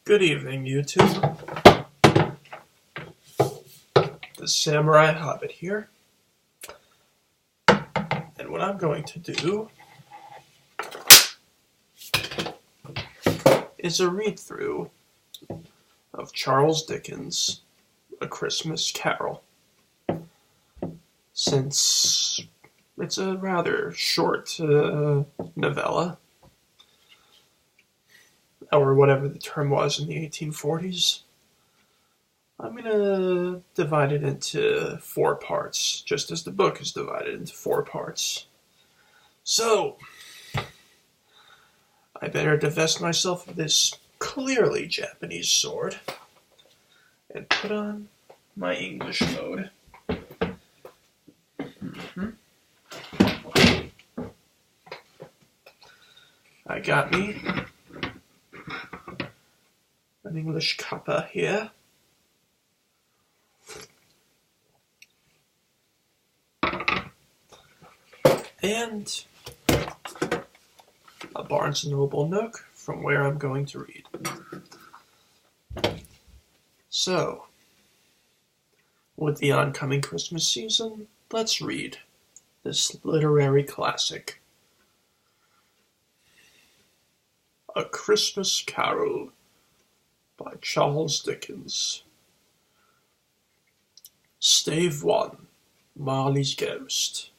Good evening, YouTube. The Samurai Hobbit here. And what I'm going to do is a read-through of Charles Dickens' A Christmas Carol. Since it's a rather short novella, or whatever the term was in the 1840s, I'm going to divide it into 4 parts, just as the book is divided into 4 parts. So, I better divest myself of this clearly Japanese sword and put on my English mode. I got me an English cuppa here. And a Barnes & Noble Nook from where I'm going to read. So, with the oncoming Christmas season, let's read this literary classic. A Christmas Carol by Charles Dickens. Stave 1. Marley's Ghost.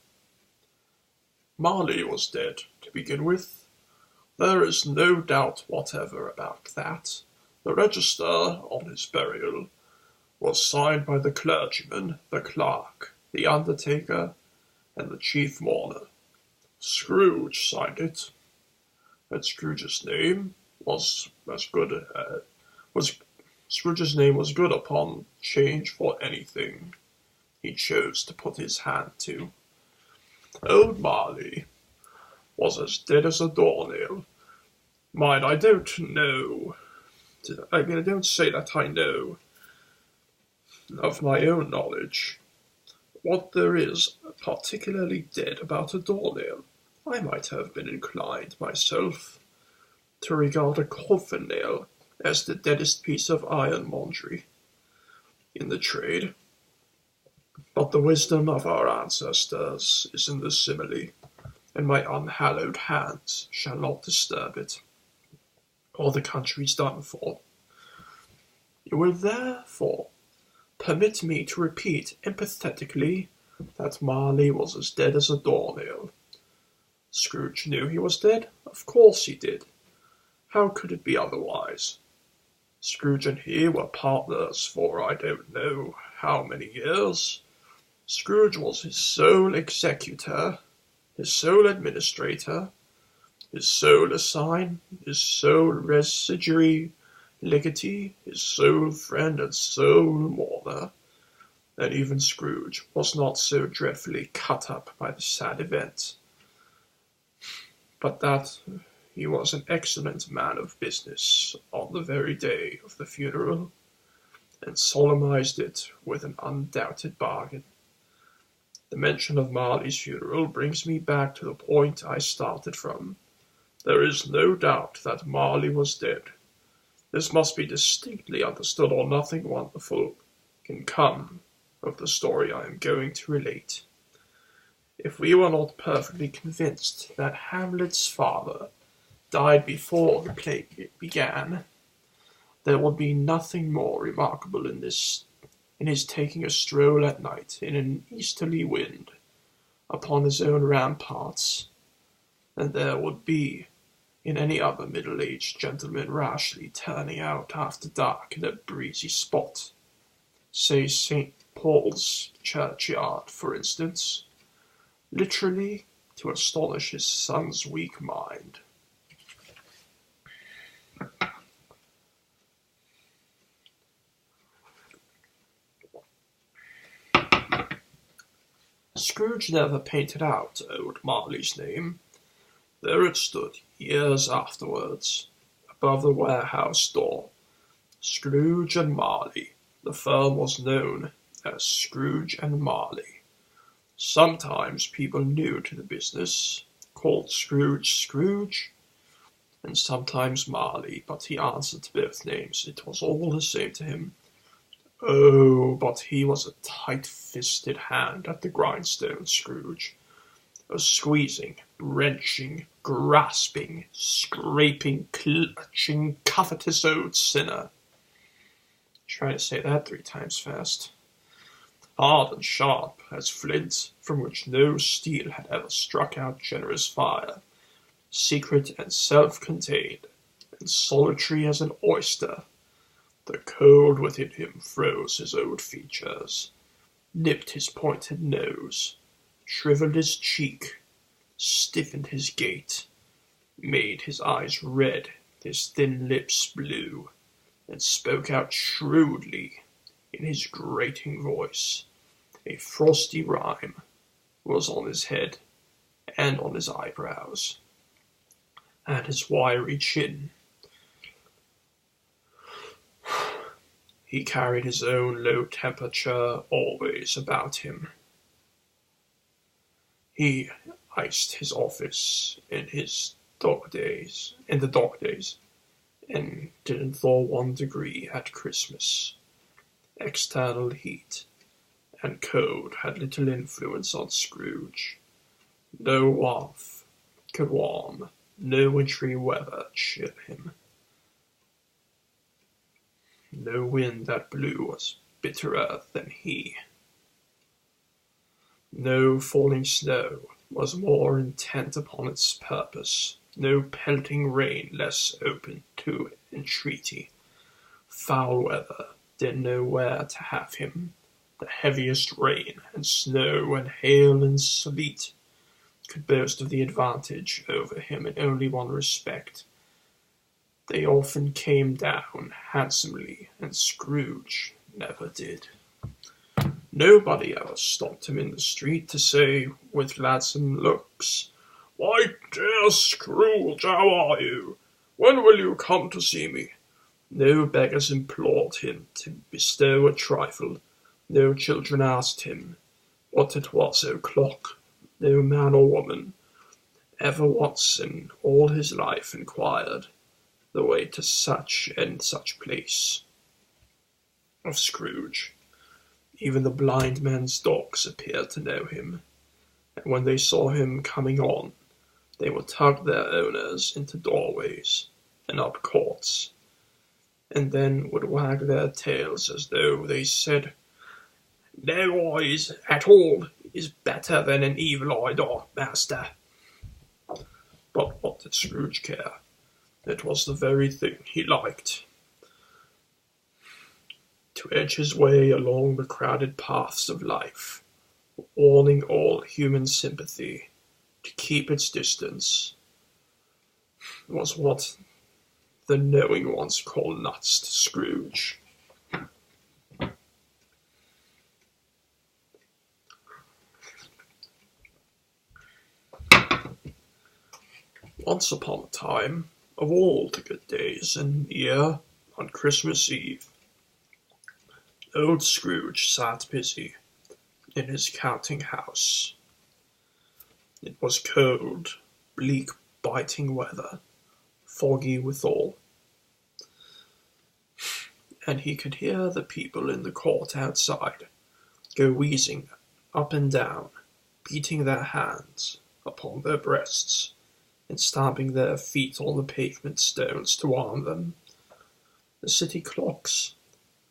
Marley was dead, to begin with. There is no doubt whatever about that. The register on his burial was signed by the clergyman, the clerk, the undertaker, and the chief mourner. Scrooge signed it, and Scrooge's name was good upon change for anything he chose to put his hand to. Old Marley was as dead as a doornail. Mind, I don't know. I don't say that I know of my own knowledge what there is particularly dead about a doornail. I might have been inclined myself to regard a coffin nail as the deadest piece of ironmongery in the trade. But the wisdom of our ancestors is in the simile, and my unhallowed hands shall not disturb it, or the country's done for. You will therefore permit me to repeat emphatically that Marley was as dead as a doornail. Scrooge knew he was dead? Of course he did. How could it be otherwise? Scrooge and he were partners for I don't know how many years. Scrooge was his sole executor, his sole administrator, his sole assign, his sole residuary legatee, his sole friend and sole mourner. And even Scrooge was not so dreadfully cut up by the sad event, but that he was an excellent man of business on the very day of the funeral, and solemnized it with an undoubted bargain. The mention of Marley's funeral brings me back to the point I started from. There is no doubt that Marley was dead. This must be distinctly understood, or nothing wonderful can come of the story I am going to relate. If we were not perfectly convinced that Hamlet's father died before the plague began, there would be nothing more remarkable in his taking a stroll at night in an easterly wind upon his own ramparts than there would be in any other middle-aged gentleman rashly turning out after dark in a breezy spot, say St. Paul's churchyard, for instance, literally to astonish his son's weak mind. Scrooge never painted out old Marley's name. There it stood, years afterwards, above the warehouse door. Scrooge and Marley. The firm was known as Scrooge and Marley. Sometimes people new to the business called Scrooge Scrooge, and sometimes Marley, but he answered to both names. It was all the same to him. Oh, but he was a tight-fisted hand at the grindstone, Scrooge. A squeezing, wrenching, grasping, scraping, clutching, covetous old sinner. Try to say that 3 times fast. Hard and sharp as flint, from which no steel had ever struck out generous fire, secret and self-contained, and solitary as an oyster. The cold within him froze his old features, nipped his pointed nose, shriveled his cheek, stiffened his gait, made his eyes red, his thin lips blue, and spoke out shrewdly in his grating voice. A frosty rime was on his head and on his eyebrows, and his wiry chin. He carried his own low temperature always about him. He iced his office in the dog days, and didn't thaw 1 degree at Christmas. External heat and cold had little influence on Scrooge. No warmth could warm, no wintry weather chill him. No wind that blew was bitterer than he. No falling snow was more intent upon its purpose, no pelting rain less open to entreaty. Foul weather didn't know where to have him. The heaviest rain and snow and hail and sleet could boast of the advantage over him in only one respect. They often came down handsomely, and Scrooge never did. Nobody ever stopped him in the street to say, with gladsome looks, "My dear Scrooge, how are you? When will you come to see me?" No beggars implored him to bestow a trifle. No children asked him what it was o'clock. No man or woman ever once in all his life inquired the way to such and such place of Scrooge. Even the blind man's dogs appeared to know him, and when they saw him coming on, they would tug their owners into doorways and up courts, and then would wag their tails as though they said, "No eyes at all is better than an evil-eyed dog, master." But what did Scrooge care? It was the very thing he liked. To edge his way along the crowded paths of life, warning all human sympathy to keep its distance, was what the knowing ones call nuts to Scrooge. Once upon a time, of all the good days in the year, on Christmas Eve, old Scrooge sat busy in his counting house. It was cold, bleak, biting weather, foggy withal, and he could hear the people in the court outside go wheezing up and down, beating their hands upon their breasts, and stamping their feet on the pavement stones to warm them. The city clocks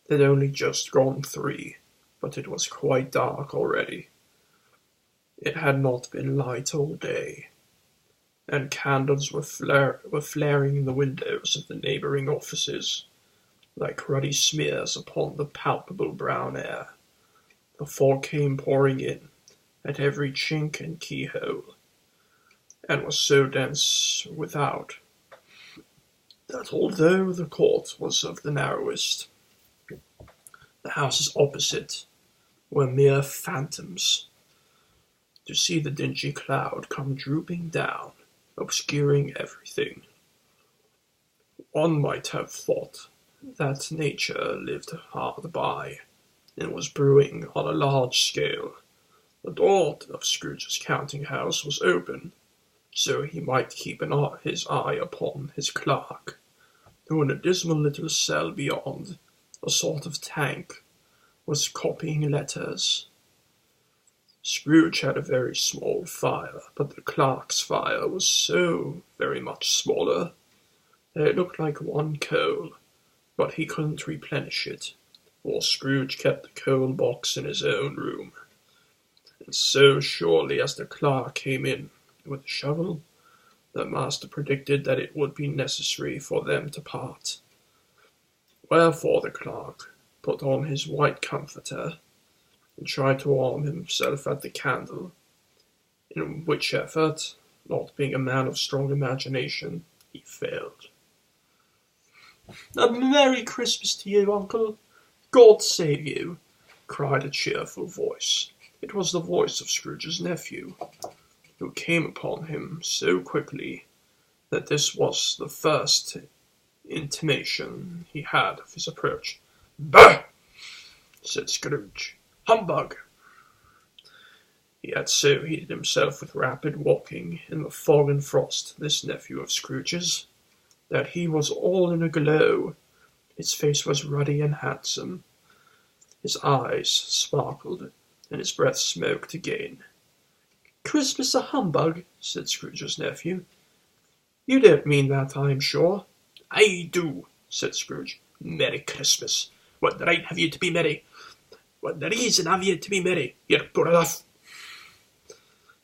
had only just gone 3, but it was quite dark already. It had not been light all day, and candles were flaring in the windows of the neighbouring offices, like ruddy smears upon the palpable brown air. The fog came pouring in at every chink and keyhole, and was so dense without that although the court was of the narrowest, the houses opposite were mere phantoms. To see the dingy cloud come drooping down, obscuring everything, one might have thought that nature lived hard by, and was brewing on a large scale. The door of Scrooge's counting house was open. so he might keep his eye upon his clerk, who in a dismal little cell beyond, a sort of tank, was copying letters. Scrooge had a very small fire, but the clerk's fire was so very much smaller that it looked like one coal, but he couldn't replenish it, for Scrooge kept the coal box in his own room. And so surely as the clerk came in with a shovel, the master predicted that it would be necessary for them to part. Wherefore the clerk put on his white comforter and tried to warm himself at the candle, in which effort, not being a man of strong imagination, he failed. "A Merry Christmas to you, Uncle! God save you!" cried a cheerful voice. It was the voice of Scrooge's nephew, who came upon him so quickly that this was the first intimation he had of his approach. "Bah!" said Scrooge. "Humbug!" He had so heated himself with rapid walking in the fog and frost, this nephew of Scrooge's, that he was all in a glow. His face was ruddy and handsome. His eyes sparkled, and his breath smoked again. "Christmas a humbug?" said Scrooge's nephew. "You don't mean that, I am sure." "I do," said Scrooge. "Merry Christmas! What right have you to be merry? What reason have you to be merry? You're poor enough."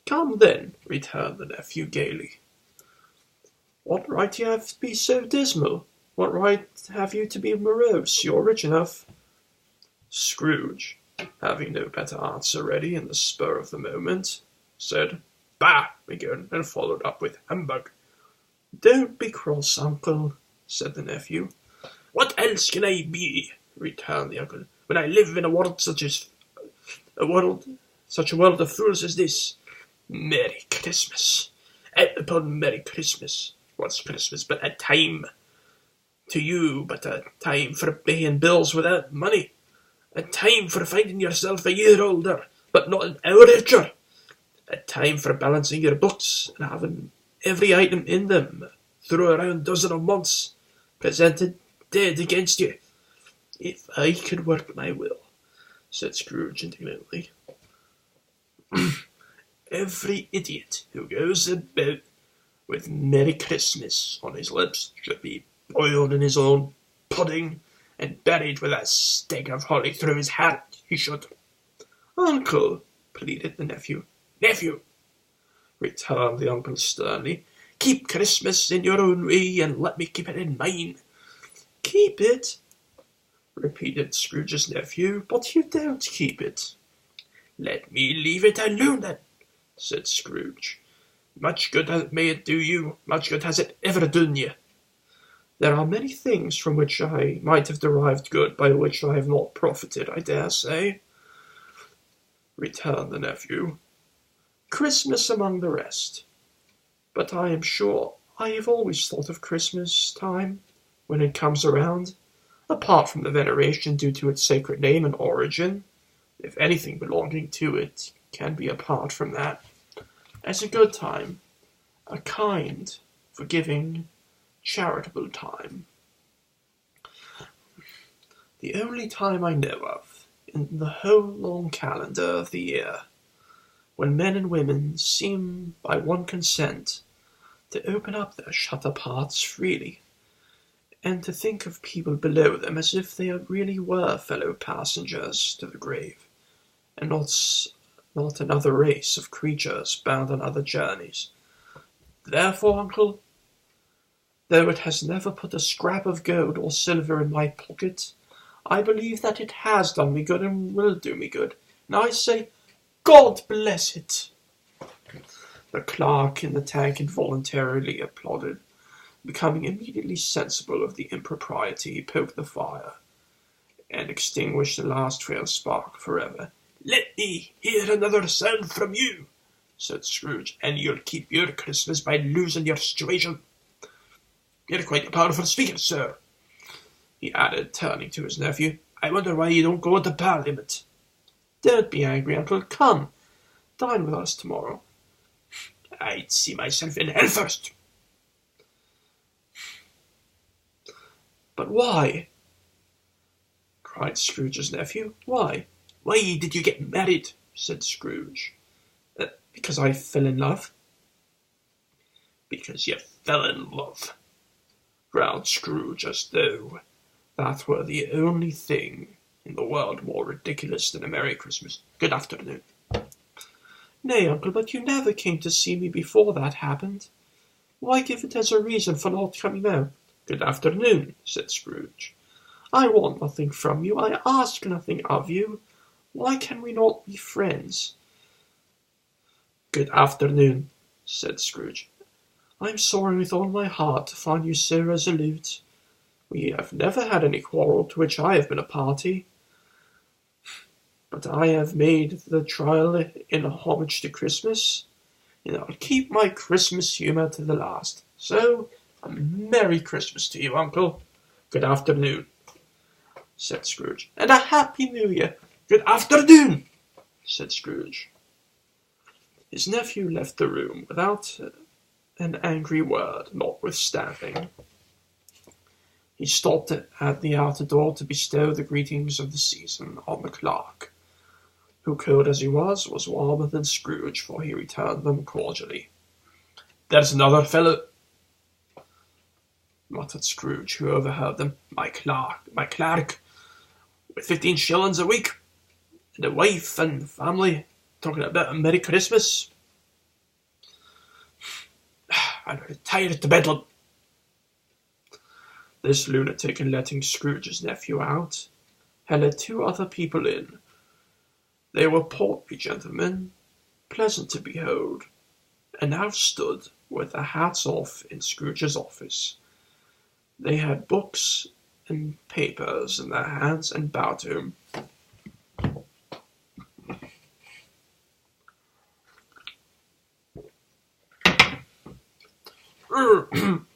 "Come, then," returned the nephew gaily. "What right you have to be so dismal? What right have you to be morose? You're rich enough." Scrooge, having no better answer ready in the spur of the moment, said, "Bah!" again, and followed up with humbug. "Don't be cross, Uncle," said the nephew. "What else can I be?" returned the uncle, "when I live in a world such a world of fools as this? Merry Christmas! Out upon Merry Christmas! What's Christmas but a time to you, but a time for paying bills without money? A time for finding yourself a year older, but not an hour richer? A time for balancing your books and having every item in them through a round dozen of months presented dead against you? If I could work my will," said Scrooge indignantly, "every idiot who goes about with Merry Christmas on his lips should be boiled in his own pudding and buried with a stake of holly through his hat. He should." "Uncle," pleaded the nephew. "Nephew," returned the uncle sternly, "keep Christmas in your own way, and let me keep it in mine." "Keep it?" repeated Scrooge's nephew, "but you don't keep it." "Let me leave it alone, then," said Scrooge. "Much good may it do you, much good has it ever done you." "There are many things from which I might have derived good by which I have not profited, I dare say," returned the nephew. "Christmas among the rest. But I am sure I have always thought of Christmas time, when it comes around, apart from the veneration due to its sacred name and origin, if anything belonging to it can be apart from that, as a good time, a kind, forgiving, charitable time. The only time I know of, in the whole long calendar of the year, when men and women seem by one consent to open up their shut-up hearts freely, and to think of people below them as if they really were fellow passengers to the grave, and not another race of creatures bound on other journeys. Therefore, Uncle, though it has never put a scrap of gold or silver in my pocket, I believe that it has done me good and will do me good, and I say, God bless it." The clerk in the tank involuntarily applauded. Becoming immediately sensible of the impropriety, he poked the fire, and extinguished the last frail spark forever. "Let me hear another sound from you," said Scrooge, "and you'll keep your Christmas by losing your situation. You're quite a powerful speaker, sir," he added, turning to his nephew. "I wonder why you don't go into Parliament." "Don't be angry, Uncle. Come, dine with us tomorrow." I'd see myself in hell first. But why? Cried Scrooge's nephew. Why? Why did you get married? Said Scrooge. Because I fell in love. Because you fell in love, growled Scrooge, as though that were the only thing in the world more ridiculous than a Merry Christmas. Good afternoon. Nay, uncle, but you never came to see me before that happened. Why give it as a reason for not coming now? Good afternoon, said Scrooge. I want nothing from you. I ask nothing of you. Why can we not be friends? Good afternoon, said Scrooge. I am sorry with all my heart to find you so resolute. We have never had any quarrel to which I have been a party. But I have made the trial in homage to Christmas, and I'll keep my Christmas humour to the last. So, a Merry Christmas to you, Uncle. Good afternoon, said Scrooge. And a Happy New Year. Good afternoon, said Scrooge. His nephew left the room without an angry word, notwithstanding. He stopped at the outer door to bestow the greetings of the season on the clerk, who, cold as he was warmer than Scrooge, for he returned them cordially. There's another fellow, muttered Scrooge, who overheard them. My clerk, with 15 shillings a week, and a wife and family, talking about a Merry Christmas. I'm tired to Bedlam. This lunatic, in letting Scrooge's nephew out, had let 2 other people in. They were portly gentlemen, pleasant to behold, and now stood with their hats off in Scrooge's office. They had books and papers in their hands and bowed to him.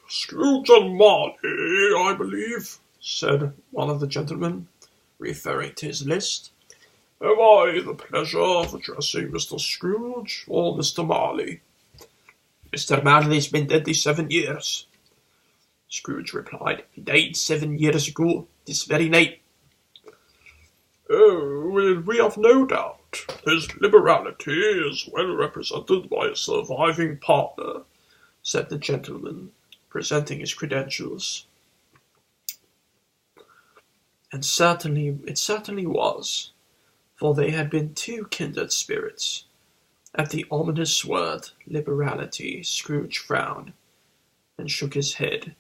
Scrooge and Marley, I believe, said one of the gentlemen, referring to his list. Have I the pleasure of addressing Mr. Scrooge or Mr. Marley? Mr. Marley's been dead these 7 years, Scrooge replied. He died 7 years ago, this very night. Oh, we have no doubt. His liberality is well represented by his surviving partner, said the gentleman, presenting his credentials. And it certainly was, for they had been 2 kindred spirits. At the ominous word liberality, Scrooge frowned and shook his head,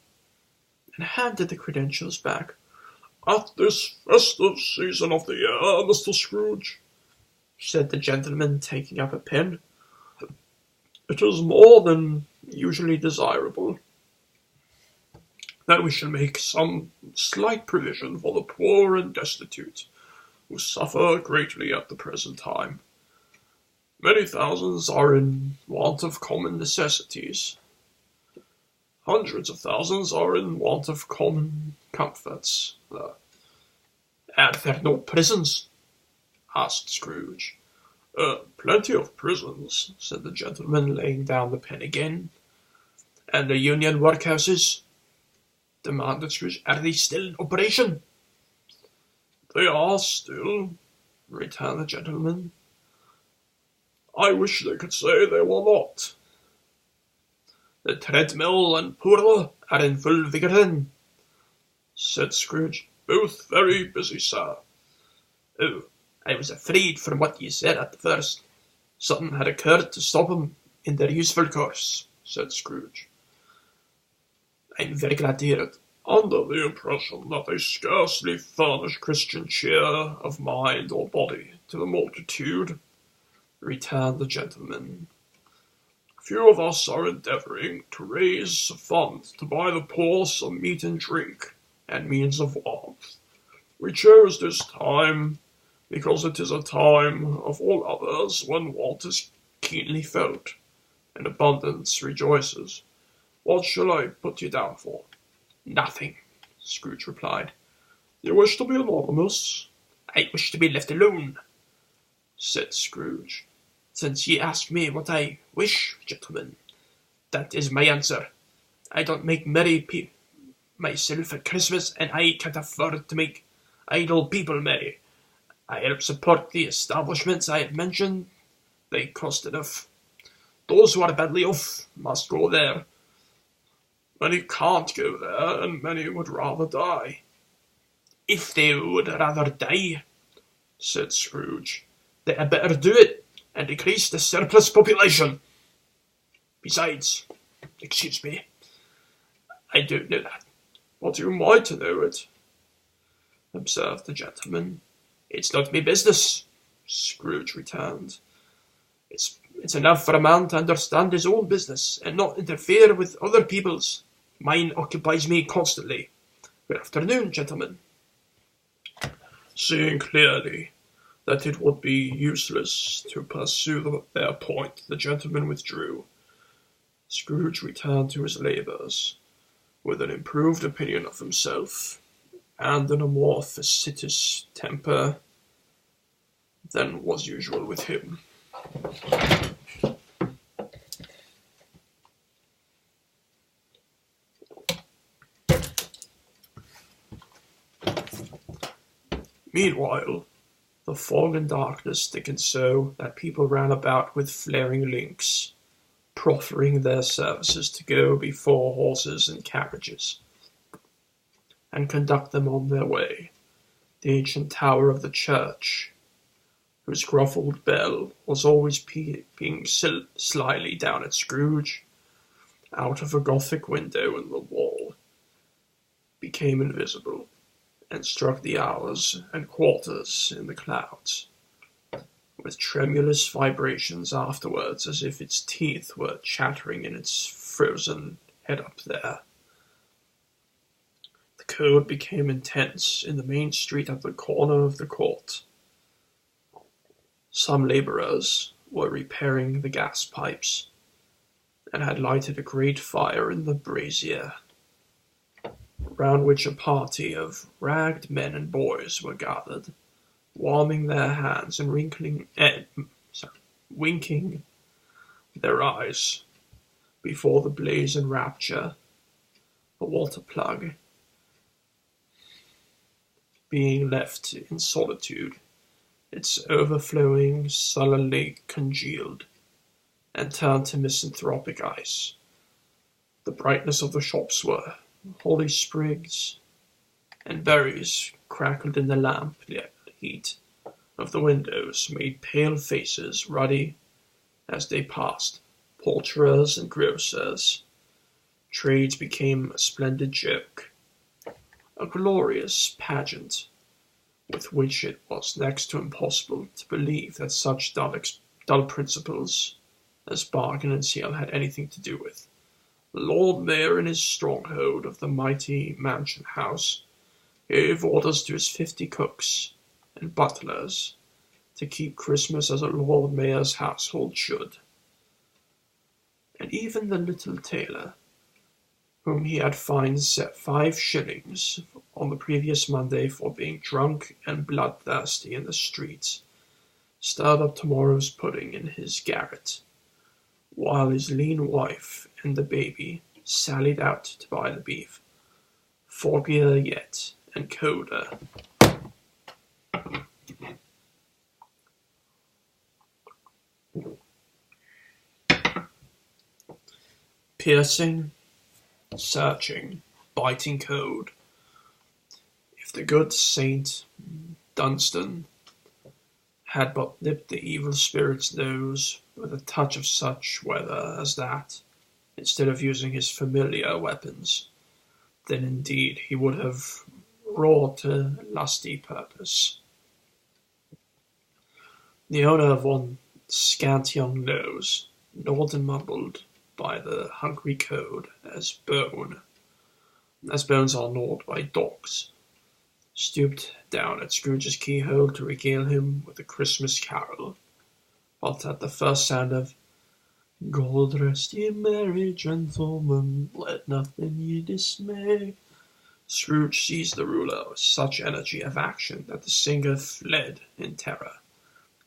and handed the credentials back. At this festive season of the year, Mr. Scrooge, said the gentleman, taking up a pen, it is more than usually desirable that we shall make some slight provision for the poor and destitute, who suffer greatly at the present time. Many thousands are in want of common necessities. Hundreds of thousands are in want of common comforts. Are there no prisons? Asked Scrooge. Plenty of prisons, said the gentleman, laying down the pen again. And the union workhouses? Demanded Scrooge. Are they still in operation? They are still, returned the gentleman. I wish they could say they were not. The treadmill and poodle are in full vigour then, said Scrooge. Both very busy, sir. Oh, I was afraid from what you said at the first. Something had occurred to stop 'em in their useful course, said Scrooge. I'm very glad to hear it. Under the impression that they scarcely furnish Christian cheer of mind or body to the multitude, returned the gentleman. Few of us are endeavouring to raise a fund to buy the poor some meat and drink and means of warmth. We chose this time because it is a time of all others when want is keenly felt and abundance rejoices. What shall I put you down for? Nothing, Scrooge replied. You wish to be anonymous? I wish to be left alone, said Scrooge. Since ye ask me what I wish, gentlemen, That is my answer. I don't make merry myself at Christmas, and I can't afford to make idle people merry. I help support the establishments I have mentioned. They cost enough. Those who are badly off must go there. Many can't go there, and many would rather die. If they would rather die, said Scrooge, they had better do it and decrease the surplus population. Besides, excuse me, I don't know that. But you might know it, observed the gentleman. It's not my business, Scrooge returned. It's enough for a man to understand his own business and not interfere with other people's. Mine occupies me constantly. Good afternoon, gentlemen. Seeing clearly that it would be useless to pursue their point, the gentleman withdrew. Scrooge returned to his labours, with an improved opinion of himself, and in a more facetious temper than was usual with him. Meanwhile, the fog and darkness thickened so that people ran about with flaring links, proffering their services to go before horses and carriages, and conduct them on their way. The ancient tower of the church, whose gruffled bell was always peeping slyly down at Scrooge, out of a Gothic window in the wall, became invisible, and struck the hours and quarters in the clouds, with tremulous vibrations afterwards, as if its teeth were chattering in its frozen head up there. The code became intense in the main street at the corner of the court. Some labourers were repairing the gas pipes, and had lighted a great fire in the brazier, round which a party of ragged men and boys were gathered, warming their hands and winking their eyes before the blaze and rapture. The water plug, being left in solitude, its overflowing sullenly congealed, and turned to misanthropic ice. The brightness of the shops were holly sprigs and berries crackled in the lamp heat of the windows, made pale faces ruddy as they passed. Poulterers and grocers' trades became a splendid joke, a glorious pageant, with which it was next to impossible to believe that such dull principles as bargain and sale had anything to do with. The Lord Mayor in his stronghold of the mighty mansion house gave orders to his 50 cooks and butlers to keep Christmas as a Lord Mayor's household should. And even the little tailor, whom he had fined 5 shillings on the previous Monday for being drunk and bloodthirsty in the streets, stirred up tomorrow's pudding in his garret, while his lean wife and the baby sallied out to buy the beef, foggier yet and colder. Piercing, searching, biting cold. If the good Saint Dunstan had but nipped the evil spirit's nose with a touch of such weather as that, instead of using his familiar weapons, then indeed he would have wrought a lusty purpose. The owner of one scant young nose, gnawed and mumbled by the hungry code as bones are gnawed by dogs, stooped down at Scrooge's keyhole to regale him with a Christmas carol, but at the first sound of "God rest ye merry gentlemen, let nothing ye dismay," Scrooge seized the ruler with such energy of action that the singer fled in terror,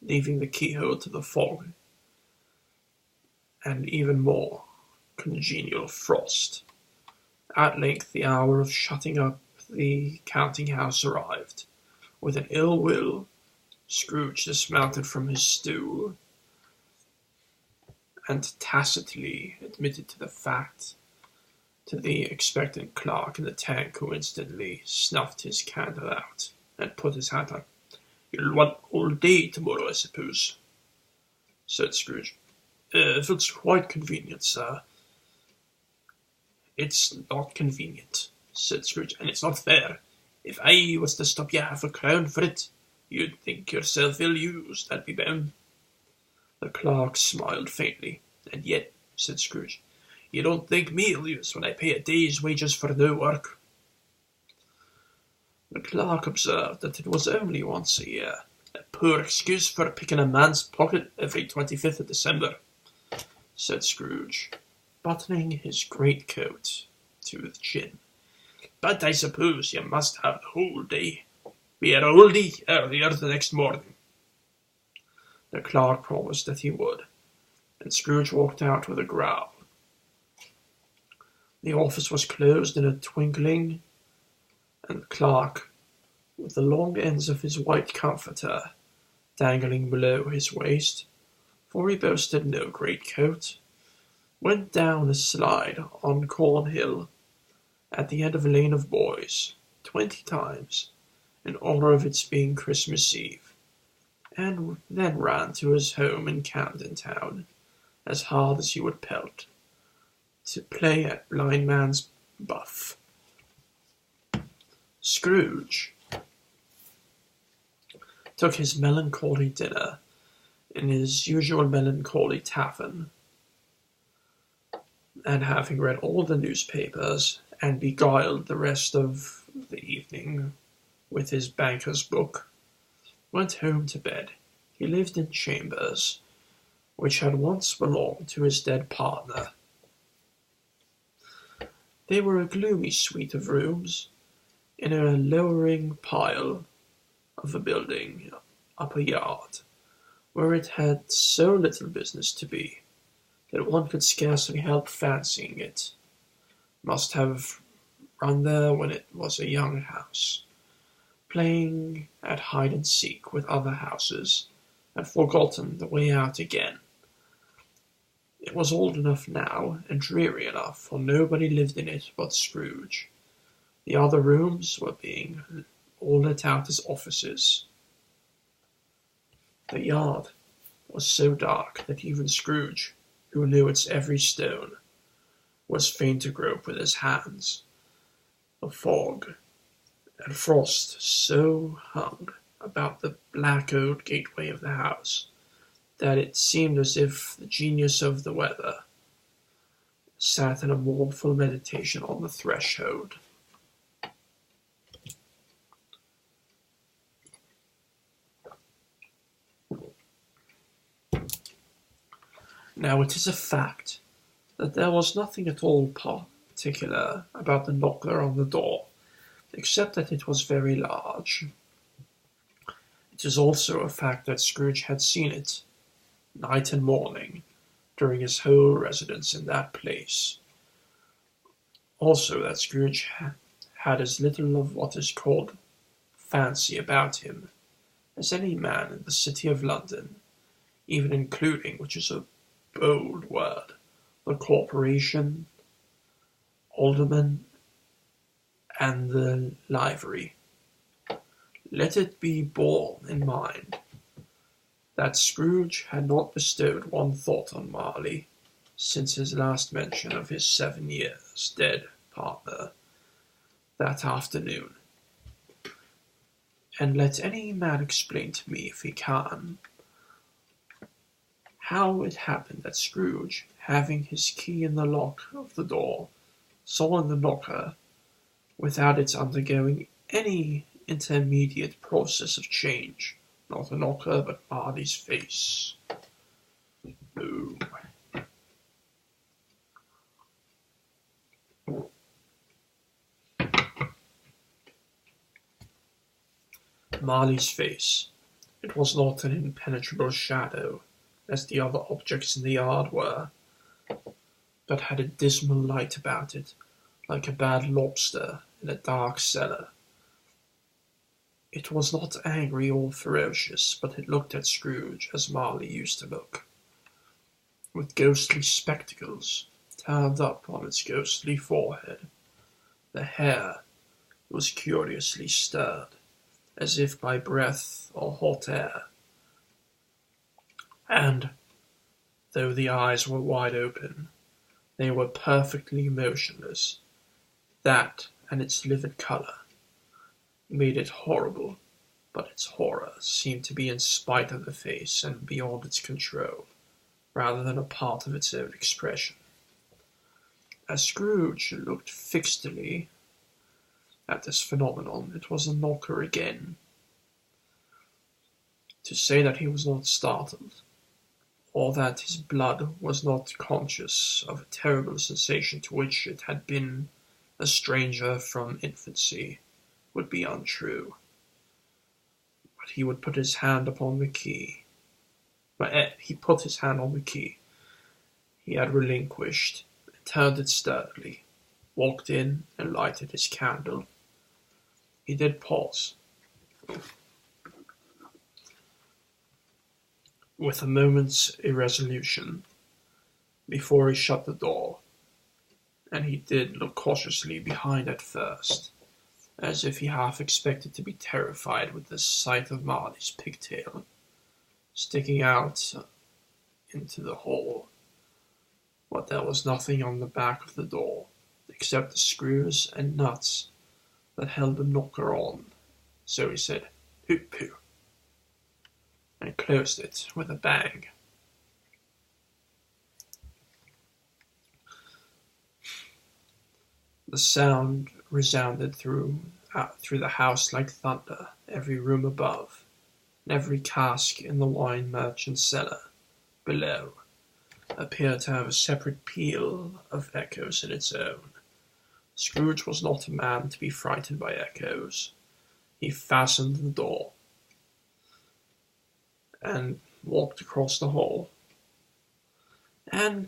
leaving the keyhole to the fog, and even more congenial frost. At length the hour of shutting up the counting-house arrived. With an ill will, Scrooge dismounted from his stool, and tacitly admitted to the fact to the expectant clerk in the tank, who instantly snuffed his candle out and put his hat on. "You'll want all day tomorrow, I suppose," said Scrooge. "If it's quite convenient, sir." "It's not convenient," said Scrooge, "and it's not fair. If I was to stop you half a crown for it, you'd think yourself ill-used, I'll be bound." The clerk smiled faintly. "And yet," said Scrooge, "you don't think me ill-used when I pay a day's wages for no work." The clerk observed that it was only once a year, a poor excuse for picking a man's pocket every 25th of December, said Scrooge, buttoning his greatcoat to the chin. "But I suppose you must have the whole day. Be a whole day earlier the next morning." The clerk promised that he would, and Scrooge walked out with a growl. The office was closed in a twinkling, and the clerk, with the long ends of his white comforter dangling below his waist, for he boasted no greatcoat, went down a slide on Cornhill at the end of a lane of boys 20 times, in honour of its being Christmas Eve, and then ran to his home in Camden Town as hard as he would pelt, to play at blind man's buff. Scrooge took his melancholy dinner in his usual melancholy tavern, and having read all the newspapers and beguiled the rest of the evening with his banker's book, went home to bed. He lived in chambers which had once belonged to his dead partner. They were a gloomy suite of rooms in a lowering pile of a building up a yard, where it had so little business to be that one could scarcely help fancying it must have run there when it was a young house, playing at hide-and-seek with other houses, and forgotten the way out again. It was old enough now, and dreary enough, for nobody lived in it but Scrooge. The other rooms were being all let out as offices. The yard was so dark that even Scrooge, who knew its every stone, was fain to grope with his hands. The fog and frost so hung about the black old gateway of the house that it seemed as if the genius of the weather sat in a mournful meditation on the threshold. Now it is a fact that there was nothing at all particular about the knocker on the door, except that it was very large. It is also a fact that Scrooge had seen it, night and morning, during his whole residence in that place. Also that Scrooge had as little of what is called fancy about him as any man in the city of London, even including, which is a bold word, the corporation, aldermen, and the livery. Let it be borne in mind that Scrooge had not bestowed one thought on Marley since his last mention of his 7 years dead partner that afternoon. And let any man explain to me, if he can, how it happened that Scrooge, having his key in the lock of the door, saw in the knocker, without its undergoing any intermediate process of change, not a knocker, but Marley's face. Boom. Marley's face. It was not an impenetrable shadow, as the other objects in the yard were, but had a dismal light about it, like a bad lobster in a dark cellar. It was not angry or ferocious, but it looked at Scrooge as Marley used to look, with ghostly spectacles turned up on its ghostly forehead. The hair was curiously stirred, as if by breath or hot air, and, though the eyes were wide open, they were perfectly motionless. That, and its livid colour, made it horrible, but its horror seemed to be in spite of the face and beyond its control, rather than a part of its own expression. As Scrooge looked fixedly at this phenomenon, it was a knocker again. To say that he was not startled, or that his blood was not conscious of a terrible sensation to which it had been a stranger from infancy, would be untrue. But he would put his hand upon the key. He put his hand on the key he had relinquished, and turned it sturdily, walked in, and lighted his candle. He did pause, with a moment's irresolution, before he shut the door, and he did look cautiously behind at first, as if he half expected to be terrified with the sight of Marley's pigtail sticking out into the hall. But there was nothing on the back of the door, except the screws and nuts that held the knocker on. So he said, "Pooh-pooh," and closed it with a bang. The sound resounded through the house like thunder. Every room above, and every cask in the wine merchant's cellar below, appeared to have a separate peal of echoes in its own. Scrooge was not a man to be frightened by echoes. He fastened the door, and walked across the hall, and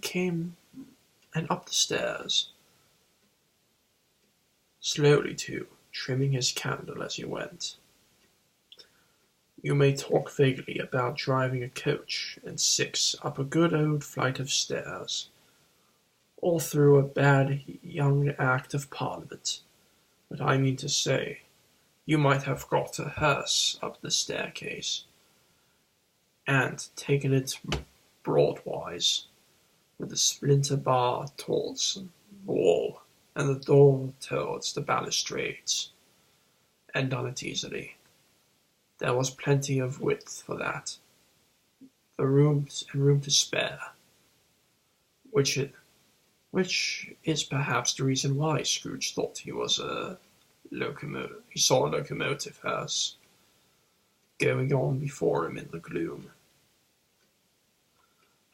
up the stairs, slowly too, trimming his candle as he went. You may talk vaguely about driving a coach and six up a good old flight of stairs, or through a bad young Act of Parliament, but I mean to say, you might have got a hearse up the staircase, and taken it broadwise, with the splinter bar towards the wall, and the door towards the balustrades, and done it easily. There was plenty of width for that, room to spare, which is perhaps the reason why Scrooge thought he was a locomotive. He saw a locomotive hearse going on before him in the gloom.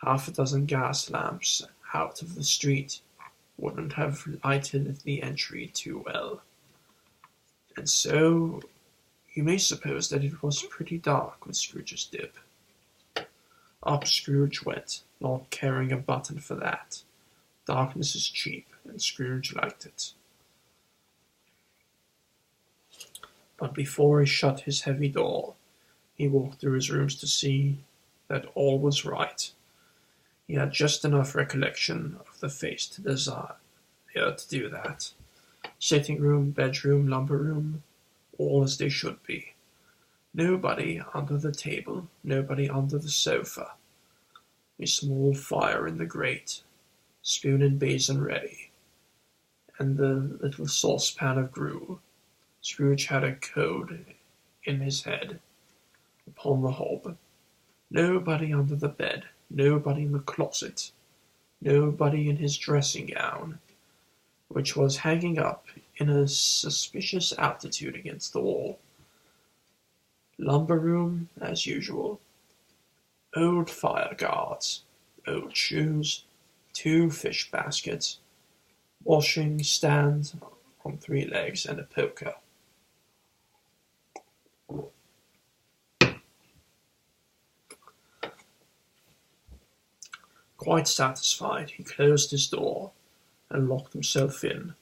Half a dozen gas lamps out of the street wouldn't have lighted the entry too well, and so you may suppose that it was pretty dark with Scrooge's dip. Up Scrooge went, not caring a button for that. Darkness is cheap, and Scrooge liked it. But before he shut his heavy door, he walked through his rooms to see that all was right. He had just enough recollection of the face to desire to do that. Sitting room, bedroom, lumber room, all as they should be. Nobody under the table, nobody under the sofa. A small fire in the grate, spoon and basin ready, and the little saucepan of gruel. Scrooge had a code in his head upon the hob. Nobody under the bed, nobody in the closet, nobody in his dressing gown, which was hanging up in a suspicious altitude against the wall. Lumber room, as usual. Old fire guards, old shoes, 2 fish baskets, washing stand on 3 legs, and a poker. Quite satisfied, he closed his door and locked himself in,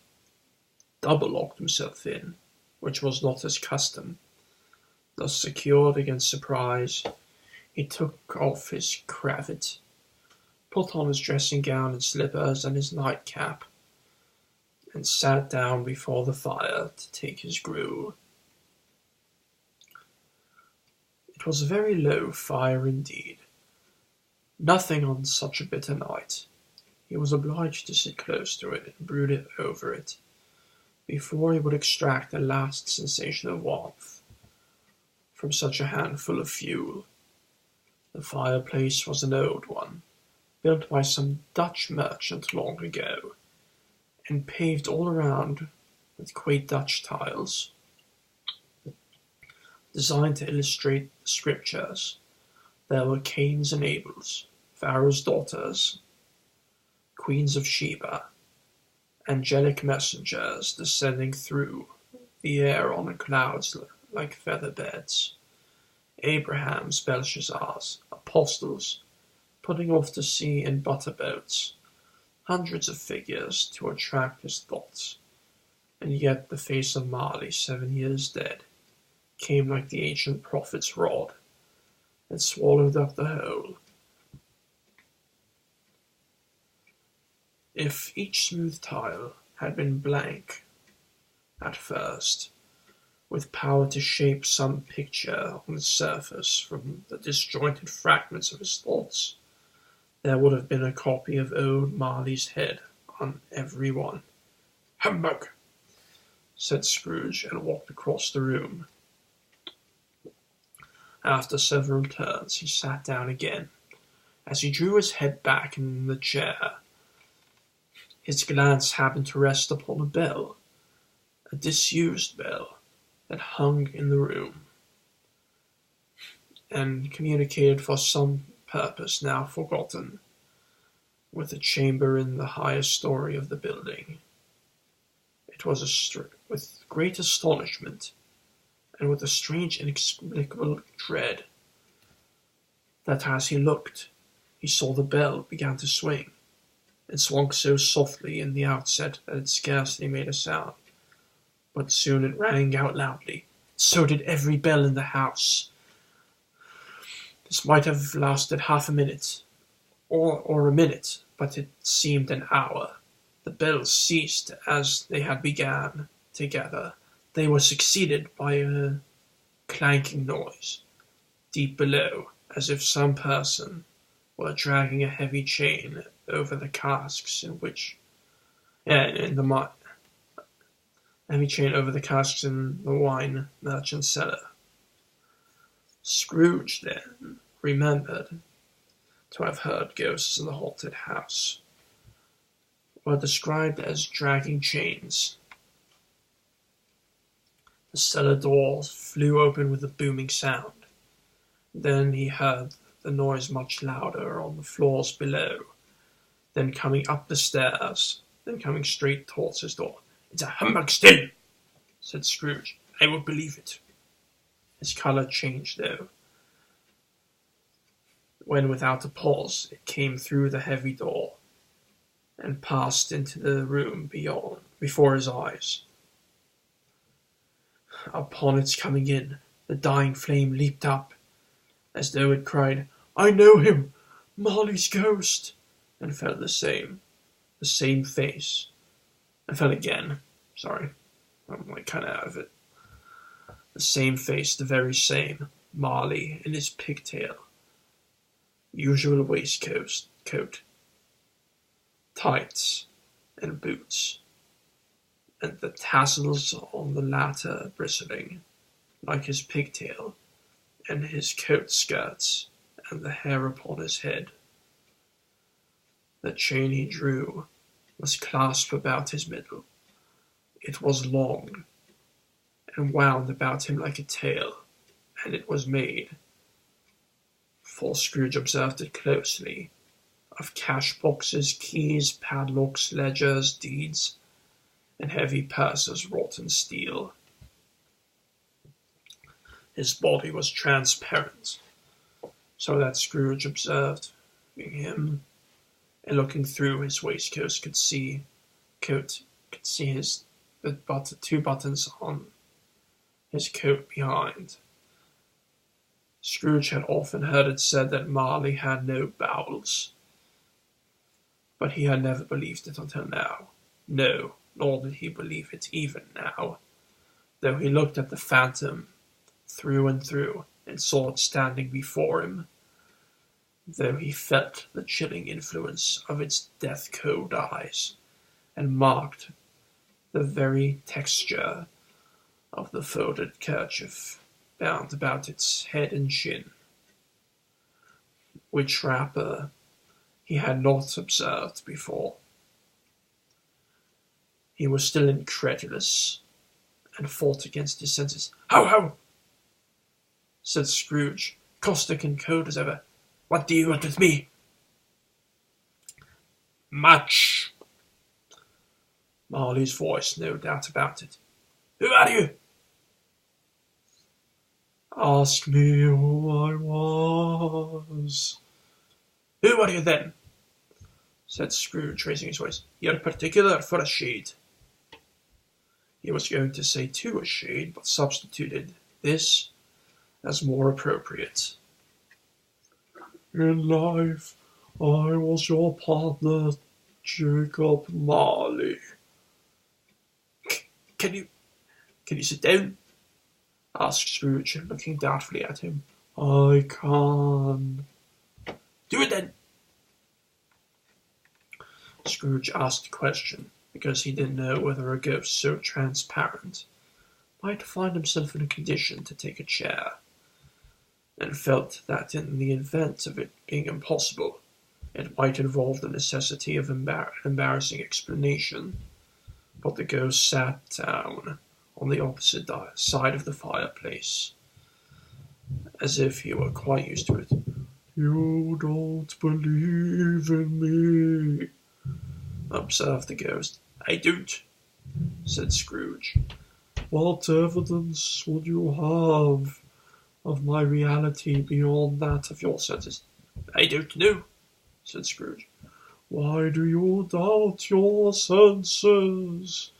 double-locked himself in, which was not his custom. Thus secured against surprise, he took off his cravat, put on his dressing gown and slippers and his nightcap, and sat down before the fire to take his gruel. It was a very low fire indeed. Nothing on such a bitter night. He was obliged to sit close to it and brood over it, before he would extract the last sensation of warmth from such a handful of fuel. The fireplace was an old one, built by some Dutch merchant long ago, and paved all around with quaint Dutch tiles, designed to illustrate the scriptures. There were Cains and Abels, Pharaoh's daughters, queens of Sheba, angelic messengers descending through the air on clouds like feather beds, Abraham's, Belshazzar's, apostles, putting off to sea in butter boats, hundreds of figures to attract his thoughts, and yet the face of Marley, 7 years dead, came like the ancient prophet's rod, and swallowed up the whole. If each smooth tile had been blank at first, with power to shape some picture on its surface from the disjointed fragments of his thoughts, there would have been a copy of old Marley's head on every one. "Humbug!" said Scrooge, and walked across the room. After several turns, he sat down again. As he drew his head back in the chair, his glance happened to rest upon a bell, a disused bell, that hung in the room, and communicated for some purpose now forgotten with a chamber in the highest story of the building. It was with great astonishment, and with a strange inexplicable dread, that as he looked, he saw the bell began to swing. It swung so softly in the outset that it scarcely made a sound, but soon it rang out loudly. So did every bell in the house. This might have lasted half a minute, or a minute, but it seemed an hour. The bells ceased as they had begun together. They were succeeded by a clanking noise, deep below, as if some person were dragging a heavy chain over the casks in the wine merchant's cellar. Scrooge then remembered to have heard ghosts in the haunted house were described as dragging chains. The cellar door flew open with a booming sound. Then he heard the noise much louder on the floors below, then coming up the stairs, then coming straight towards his door. "It's a humbug still," said Scrooge. "I won't believe it." His colour changed, though, when without a pause it came through the heavy door, and passed into the room before his eyes. Upon its coming in, the dying flame leaped up, as though it cried, "I know him! Marley's ghost!" and fell the same face, and fell again. Sorry, I'm kind of out of it. The same face, the very same, Marley in his pigtail, usual waistcoat, tights, and boots, and the tassels on the latter bristling, like his pigtail, and his coat skirts, and the hair upon his head. The chain he drew was clasped about his middle. It was long, and wound about him like a tail, and it was made, for Scrooge observed it closely, of cash boxes, keys, padlocks, ledgers, deeds, and heavy purses wrought in steel. His body was transparent, so that Scrooge observed him and looking through his waistcoat could see the two buttons on his coat behind. Scrooge had often heard it said that Marley had no bowels, but he had never believed it until now. No, nor did he believe it even now, though he looked at the phantom through and through and saw it standing before him, though he felt the chilling influence of its death-cold eyes, and marked the very texture of the folded kerchief bound about its head and chin, which wrapper he had not observed before. He was still incredulous, and fought against his senses. "How?" said Scrooge, caustic and cold as ever. "What do you want with me?" "Much." Marley's voice, no doubt about it. "Who are you?" "Ask me who I was." "Who are you then?" said Scrooge, raising his voice. "You're particular for a shade." He was going to say to a shade, but substituted this as more appropriate. "In life, I was your partner, Jacob Marley." Can you sit down?" asked Scrooge, looking doubtfully at him. "I can." "Do it then." Scrooge asked the question because he didn't know whether a ghost so transparent might find himself in a condition to take a chair, and felt that in the event of it being impossible, it might involve the necessity of embarrassing explanation. But the ghost sat down on the opposite side of the fireplace, as if he were quite used to it. "You don't believe in me," observed the ghost. "I don't," said Scrooge. "What evidence would you have of my reality beyond that of your senses?" "I don't know," said Scrooge. "Why do you doubt your senses?"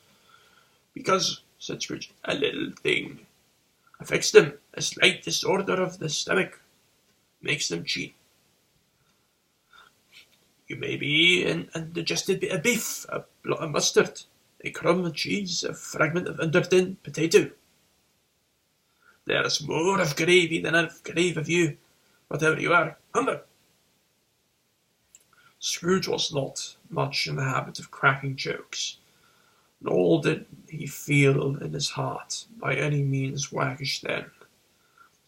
"Because," said Scrooge, "a little thing affects them. A slight disorder of the stomach makes them cheat. You may be an undigested bit of beef, a blot of mustard, a crumb of cheese, a fragment of underdone potato. There's more of gravy than I've crave of you, whatever you are. Humbug!" Scrooge was not much in the habit of cracking jokes, nor did he feel in his heart by any means waggish then.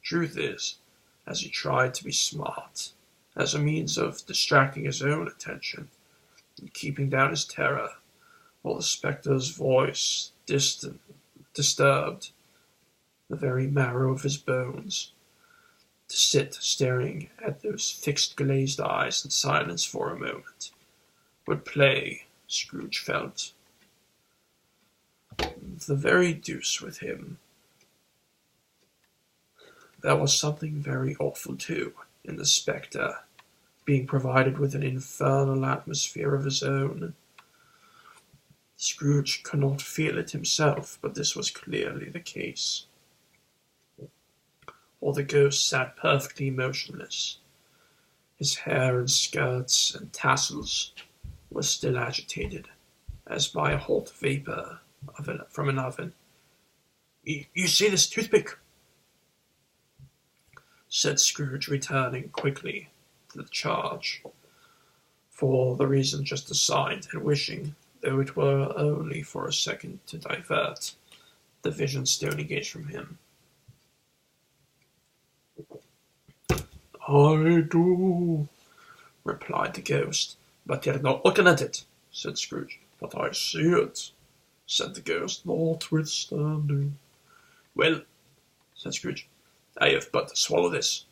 Truth is, as he tried to be smart, as a means of distracting his own attention and keeping down his terror, while the spectre's voice disturbed the very marrow of his bones, to sit staring at those fixed glazed eyes in silence for a moment would play, Scrooge felt, the very deuce with him. There was something very awful, too, in the spectre being provided with an infernal atmosphere of his own. Scrooge could not feel it himself, but this was clearly the case. Or the ghost sat perfectly motionless. His hair and skirts and tassels were still agitated, as by a hot vapour from an oven. You see this toothpick?" said Scrooge, returning quickly to the charge, for the reason just assigned, and wishing, though it were only for a second, to divert the vision still engaged from him. "I do," replied the ghost. "But you're not looking at it," said Scrooge. "But I see it," said the ghost, "notwithstanding." "Well," said Scrooge, "I have but to swallow this,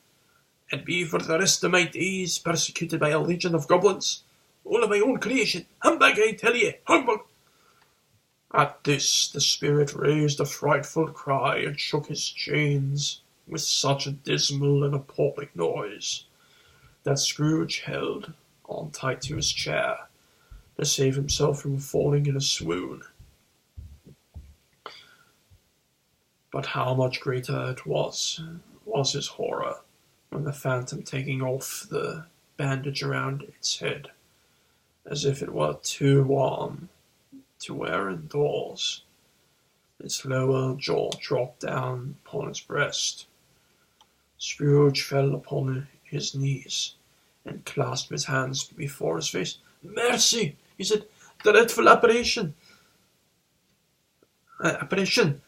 and be for the rest of my days persecuted by a legion of goblins, all of my own creation. Humbug, I tell ye, humbug!" At this the spirit raised a frightful cry and shook his chains with such a dismal and appalling noise that Scrooge held on tight to his chair to save himself from falling in a swoon. But how much greater it was his horror when the phantom, taking off the bandage around its head, as if it were too warm to wear indoors, its lower jaw dropped down upon his breast. Scrooge fell upon his knees and clasped his hands before his face. "Mercy!" he said. "Dreadful apparition! Apparition!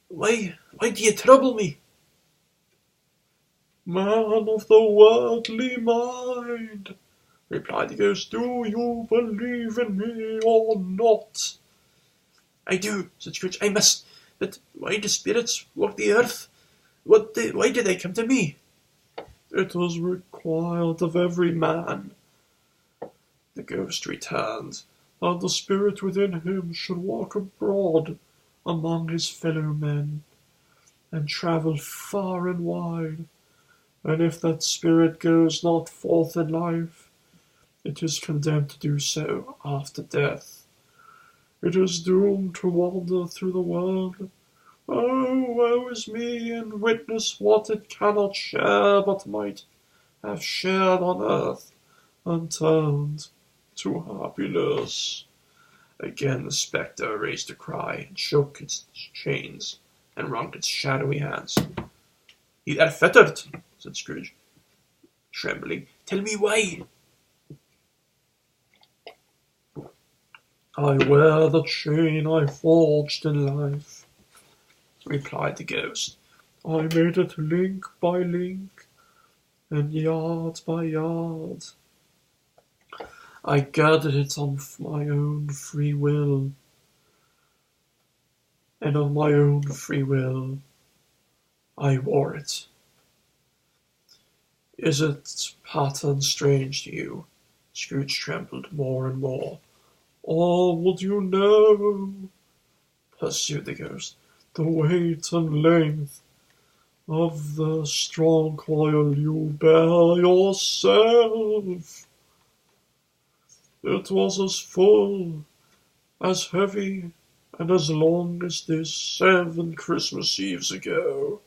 Why do you trouble me?" "Man of the worldly mind," replied the ghost, "do you believe in me or not?" "I do," said Scrooge. "I must. But why do spirits walk the earth? Why do they come to me?" "It is required of every man," the ghost returned, "that the spirit within him should walk abroad among his fellow men, and travel far and wide. And if that spirit goes not forth in life, it is condemned to do so after death. It is doomed to wander through the world. Oh, woe is me, and witness what it cannot share, but might have shared on earth, and turned to happiness." Again the spectre raised a cry, and shook its chains, and wrung its shadowy hands. "You are fettered," said Scrooge, trembling. "Tell me why." "I wear the chain I forged in life," replied the ghost. "I made it link by link, and yard by yard. I girded it on my own free will, and on my own free will I wore it. Is its pattern strange to you?" Scrooge trembled more and more. "Or would you know," pursued the ghost, "the weight and length of the strong coil you bear yourself? It was as full, as heavy, and as long as this 7 Christmas Eves ago.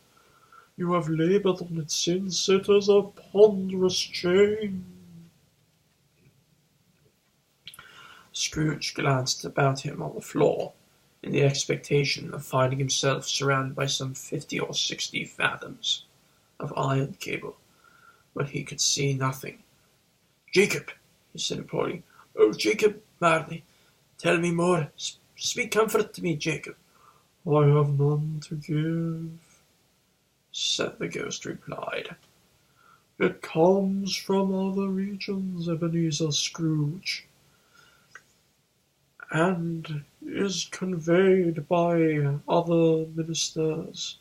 You have labored on it since. It is a ponderous chain." Scrooge glanced about him on the floor, in the expectation of finding himself surrounded by some 50 or 60 fathoms of iron cable, but he could see nothing. "Jacob," he said imploringly. "Oh, Jacob Marley, tell me more. Speak comfort to me, Jacob." "I have none to give," said the ghost replied. "It comes from other regions, Ebenezer Scrooge, and is conveyed by other ministers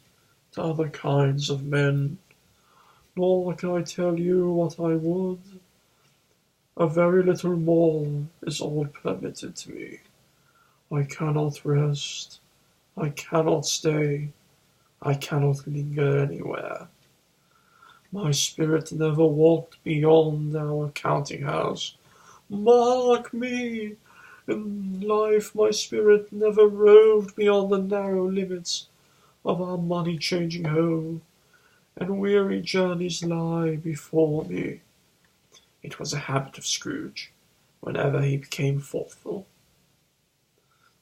to other kinds of men. Nor can I tell you what I would. A very little more is all permitted to me. I cannot rest. I cannot stay. I cannot linger anywhere. My spirit never walked beyond our counting house. Mark me! In life my spirit never roved beyond the narrow limits of our money-changing home, and weary journeys lie before me." It was a habit of Scrooge, whenever he became thoughtful,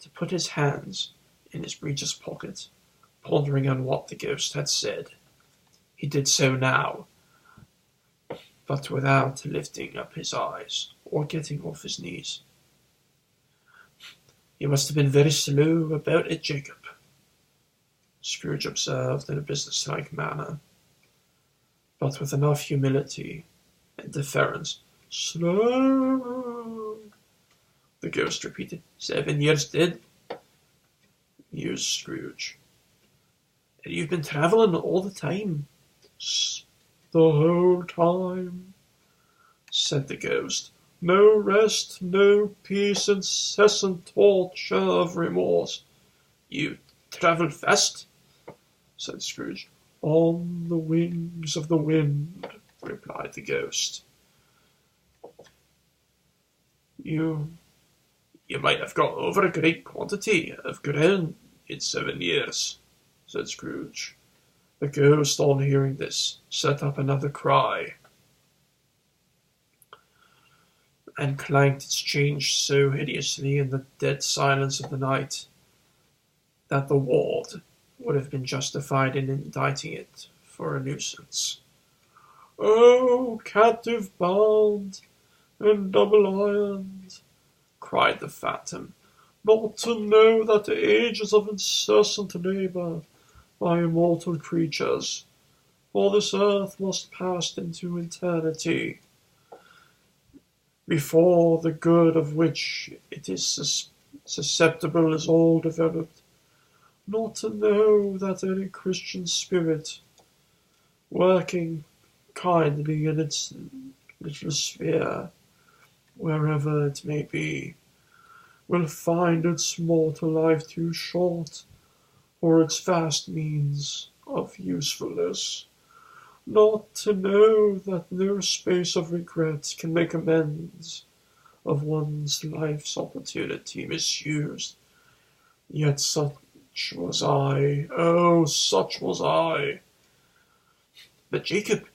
to put his hands in his breeches pocket, pondering on what the ghost had said. He did so now, but without lifting up his eyes or getting off his knees. "You must have been very slow about it, Jacob," Scrooge observed in a businesslike manner, but with enough humility and deference. "Slow," the ghost repeated. 7 years dead," mused Scrooge. "And you've been travelling all the time?" "The whole time," said the ghost. "No rest, no peace, incessant torture of remorse." "You travelled fast?" said Scrooge. "On the wings of the wind," replied the ghost. You you might have got over a great quantity of ground in 7 years, said Scrooge. The ghost, on hearing this, set up another cry, and clanked its chain so hideously in the dead silence of the night that the ward would have been justified in indicting it for a nuisance. "Oh, captive bound in double irons," cried the phantom, "not to know that the ages of incessant labour by immortal creatures, for this earth must pass into eternity, before the good of which it is susceptible is all developed, not to know that any Christian spirit, working kindly in its little sphere, wherever it may be, will find its mortal life too short for its vast means of usefulness, not to know that no space of regret can make amends of one's life's opportunity misused. Yet such was I, oh, such was I." "But Jacob,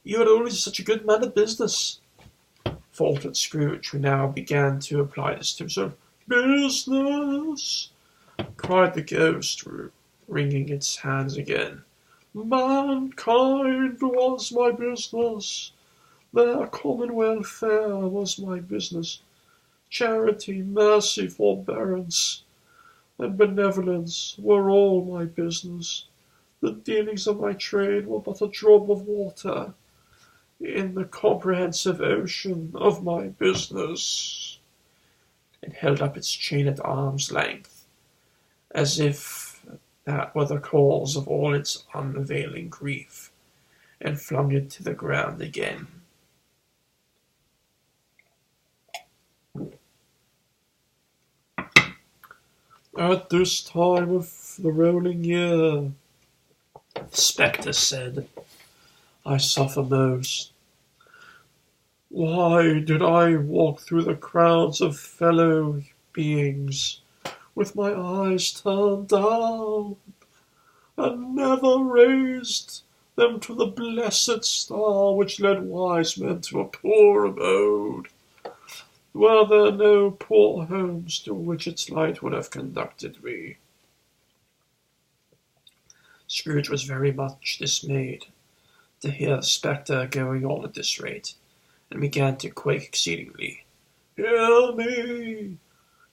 you are always such a good man of business," faltered Scrooge, who now began to apply this to himself. "Business!" cried the ghost, wringing its hands again. "Mankind was my business. Their common welfare was my business. Charity, mercy, forbearance, and benevolence were all my business. The dealings of my trade were but a drop of water in the comprehensive ocean of my business." It held up its chain at arm's length, as if that were the cause of all its unavailing grief, and flung it to the ground again. "At this time of the rolling year," the spectre said, "I suffer most. Why did I walk through the crowds of fellow beings with my eyes turned down, and never raised them to the blessed star which led wise men to a poor abode? Were there no poor homes to which its light would have conducted me?" Scrooge was very much dismayed to hear the spectre going on at this rate, and began to quake exceedingly. "Hear me!"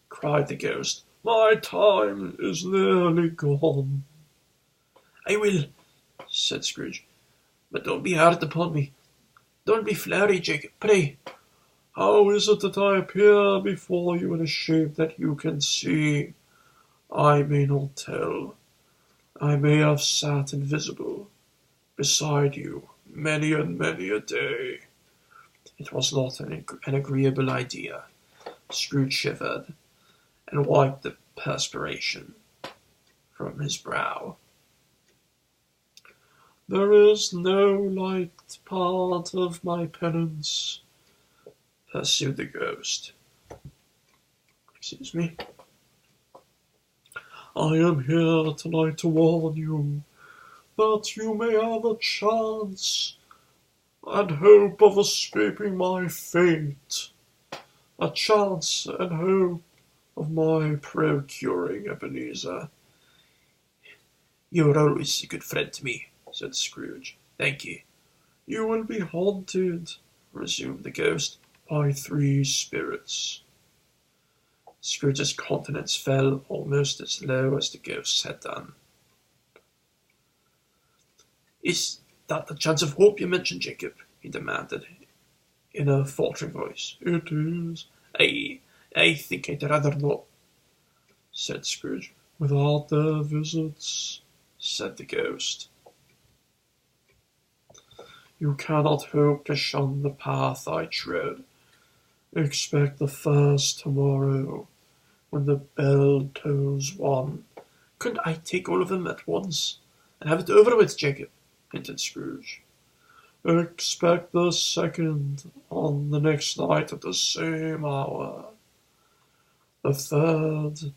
cried the ghost. "My time is nearly gone." "I will," said Scrooge, "but don't be hard upon me. Don't be flary, Jacob, pray." "How is it that I appear before you in a shape that you can see? I may not tell. I may have sat invisible beside you many and many a day." It was not an agreeable idea. Scrooge shivered, and wiped the perspiration from his brow. "There is no light part of my penance," pursued the ghost. "Excuse me. I am here tonight to warn you that you may have a chance and hope of escaping my fate. A chance and hope of my procuring Ebenezer." "You are always a good friend to me," said Scrooge. "Thank you." "You will be haunted," resumed the ghost, "by 3 spirits." Scrooge's countenance fell almost as low as the ghost's had done. "Is that the chance of hope you mentioned, Jacob?" he demanded, in a faltering voice. "It is." I think I'd rather not," said Scrooge. "Without their visits," said the ghost, "you cannot hope to shun the path I tread. Expect the first tomorrow, when the bell tolls 1. "Couldn't I take all of them at once, and have it over with, Jacob?" hinted Scrooge. Expect the second on the next night at the same hour. The third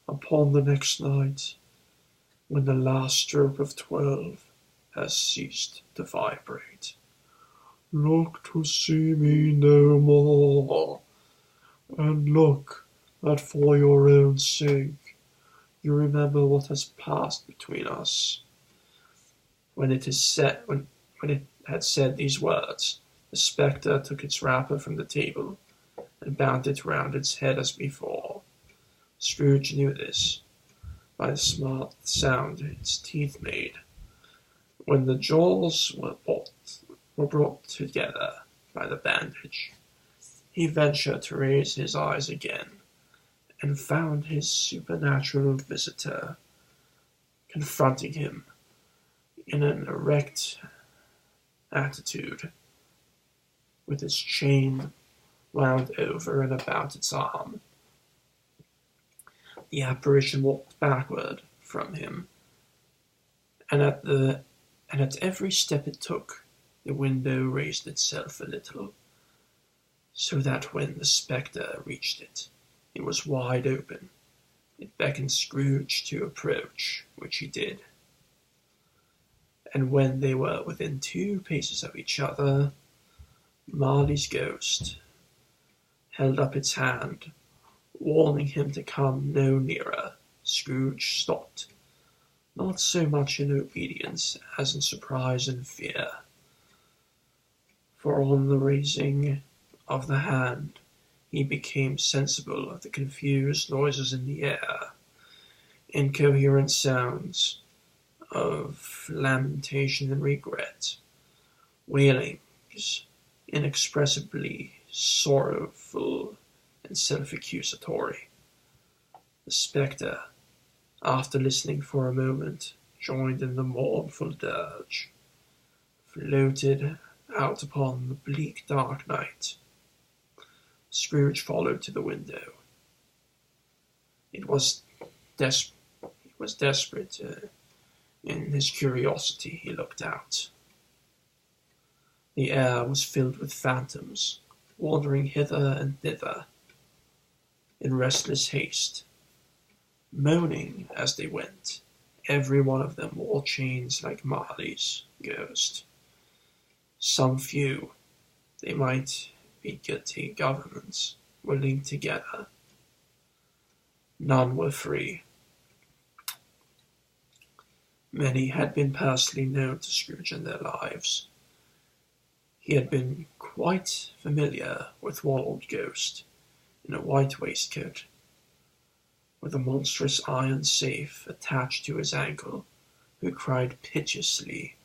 upon the next night, when the last stroke of 12 has ceased to vibrate. Look to see me no more, and look that for your own sake you remember what has passed between us. When it had said these words, the spectre took its wrapper from the table and bound it round its head as before. Scrooge knew this by the smart sound its teeth made when the jaws were brought together by the bandage. He ventured to raise his eyes again, and found his supernatural visitor confronting him in an erect attitude, with its chain wound over and about its arm. The apparition walked backward from him, and at every step it took, the window raised itself a little, so that when the spectre reached it, it was wide open. It beckoned Scrooge to approach, which he did. And when they were within 2 paces of each other, Marley's ghost held up its hand, warning him to come no nearer. Scrooge stopped, not so much in obedience as in surprise and fear. For on the raising of the hand, he became sensible of the confused noises in the air, incoherent sounds of lamentation and regret, wailings inexpressibly sorrowful and self-accusatory. The spectre, after listening for a moment, joined in the mournful dirge, floated out upon the bleak dark night. Scrooge followed to the window. It was desperate. In his curiosity, he looked out. The air was filled with phantoms, wandering hither and thither in restless haste, moaning as they went. Every one of them wore chains like Marley's ghost. Some few, they might be guilty governments, were linked together. None were free. Many had been personally known to Scrooge in their lives. He had been quite familiar with one old ghost in a white waistcoat, with a monstrous iron safe attached to his ankle, who cried piteously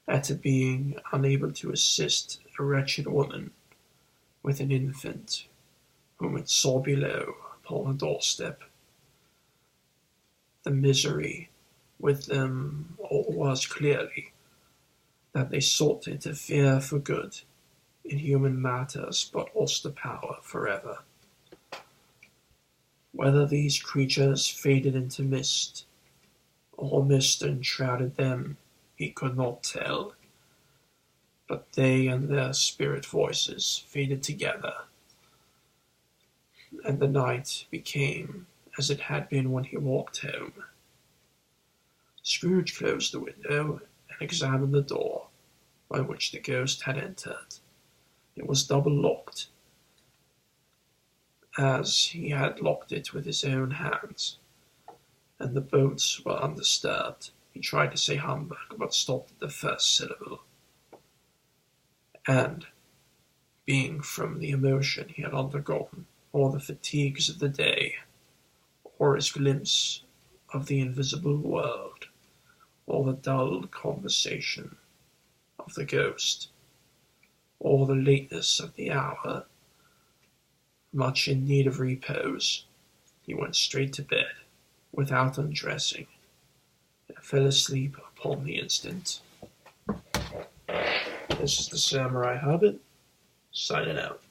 at being unable to assist a wretched woman with an infant whom it saw below upon a doorstep. The misery with them all was clearly that they sought to interfere for good in human matters, but lost the power forever. Whether these creatures faded into mist, or mist enshrouded them, he could not tell. But they and their spirit voices faded together, and the night became as it had been when he walked home. Scrooge closed the window and examined the door by which the ghost had entered. It was double-locked, as he had locked it with his own hands, and the bolts were undisturbed. He tried to say humbug, but stopped at the first syllable. And, being from the emotion he had undergone, or the fatigues of the day, or his glimpse of the invisible world, or the dull conversation of the ghost, or the lateness of the hour, much in need of repose, he went straight to bed, without undressing, and fell asleep upon the instant. This is the Samurai Hobbit, signing out.